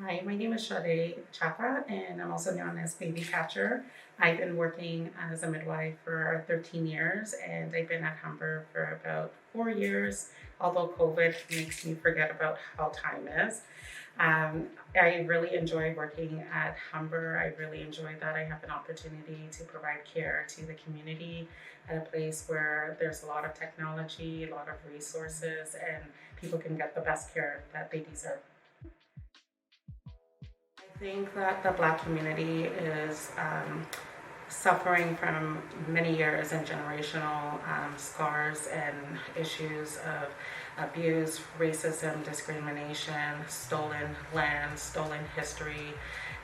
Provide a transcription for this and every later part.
Hi, my name is Chatrath, and I'm also known as Baby Catcher. I've been working as a midwife for 13 years, and I've been at Humber for about 4 years, although COVID makes me forget about how time is. I really enjoy working at Humber. I really enjoy that I have an opportunity to provide care to the community at a place where there's a lot of technology, a lot of resources, and people can get the best care that they deserve. I think that the Black community is suffering from many years and generational scars and issues of abuse, racism, discrimination, stolen land, stolen history.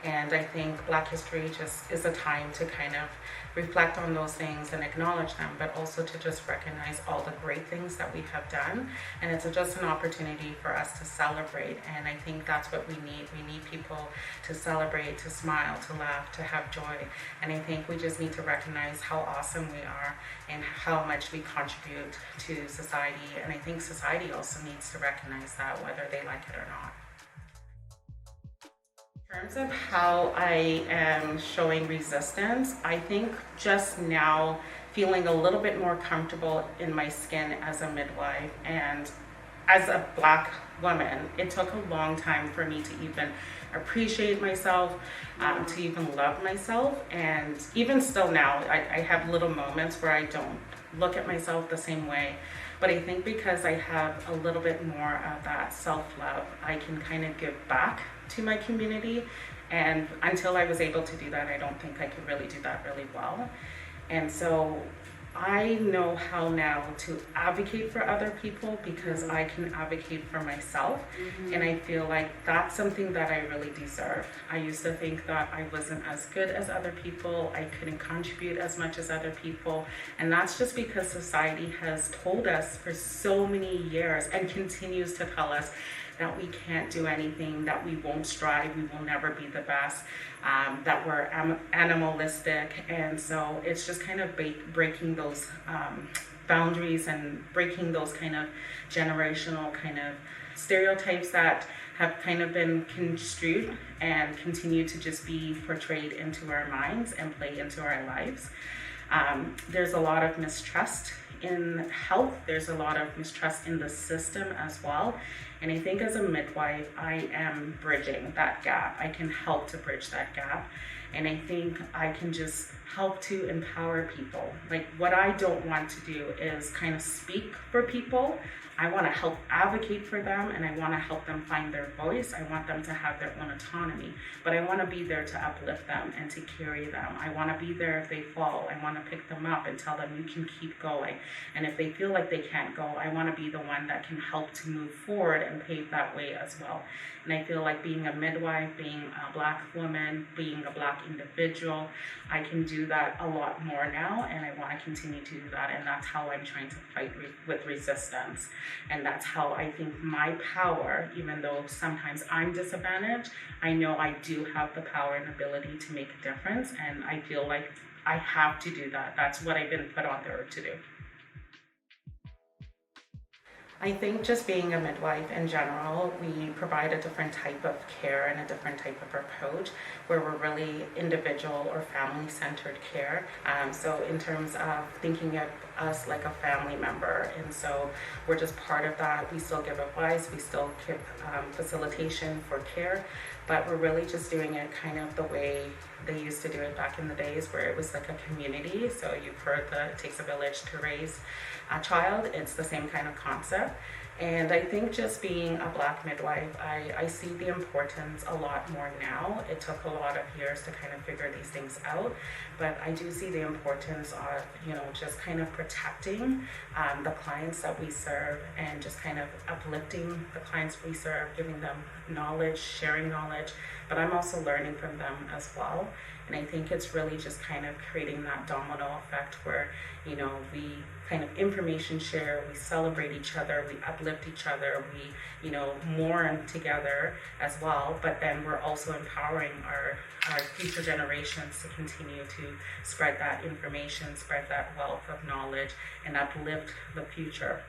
And I think Black history just is a time to kind of reflect on those things and acknowledge them, but also to just recognize all the great things that we have done. And it's just an opportunity for us to celebrate. And I think that's what we need. We need people to celebrate, to smile, to laugh, to have joy. And I think we just need to recognize how awesome we are and how much we contribute to society. And I think society also needs to recognize that, whether they like it or not. In terms of how I am showing resistance, I think just now feeling a little bit more comfortable in my skin as a midwife and as a Black woman. It took a long time for me to even appreciate myself, to even love myself. And even still now, I have little moments where I don't look at myself the same way. But I think because I have a little bit more of that self-love, I can kind of give back to my community. And until I was able to do that, I don't think I could really do that really well. And so I know how now to advocate for other people because I can advocate for myself. And I feel like that's something that I really deserve. I used to think that I wasn't as good as other people, I couldn't contribute as much as other people. And that's just because society has told us for so many years and continues to tell us that we can't do anything, that we won't strive, we will never be the best, that we're animalistic. And so it's just kind of breaking those boundaries and breaking those kind of generational kind of stereotypes that have kind of been construed and continue to just be portrayed into our minds and play into our lives. There's a lot of mistrust in health. There's a lot of mistrust in the system as well. And I think as a midwife, I am bridging that gap. I can help to bridge that gap. And I think I can just help to empower people. Like, what I don't want to do is kind of speak for people. I want to help advocate for them, and I want to help them find their voice. I want them to have their own autonomy, but I want to be there to uplift them and to carry them. I want to be there if they fall. I want to pick them up and tell them you can keep going. And if they feel like they can't go, I want to be the one that can help to move forward and pave that way as well. And I feel like being a midwife, being a Black woman, being a Black individual, I can do that a lot more now, and I want to continue to do that. And that's how I'm trying to fight with resistance. And that's how I think my power, even though sometimes I'm disadvantaged, I know I do have the power and ability to make a difference. And I feel like I have to do that. That's what I've been put on the earth to do. I think just being a midwife in general, we provide a different type of care and a different type of approach where we're really individual or family-centered care. So in terms of thinking of us like a family member, and so we're just part of that. We still give advice, we still give facilitation for care, but we're really just doing it kind of the way they used to do it back in the days where it was like a community. So you've heard that it takes a village to raise a child. It's the same kind of concept. And I think just being a Black midwife, I see the importance a lot more now. It took a lot of years to kind of figure these things out, but I do see the importance of, just kind of protecting the clients that we serve and just kind of uplifting the clients we serve, giving them knowledge, sharing knowledge, but I'm also learning from them as well. And I think it's really just kind of creating that domino effect where, we kind of information share, we celebrate each other, we uplift each other, we, mourn together as well, but then we're also empowering our future generations to continue to spread that information, spread that wealth of knowledge, and uplift the future.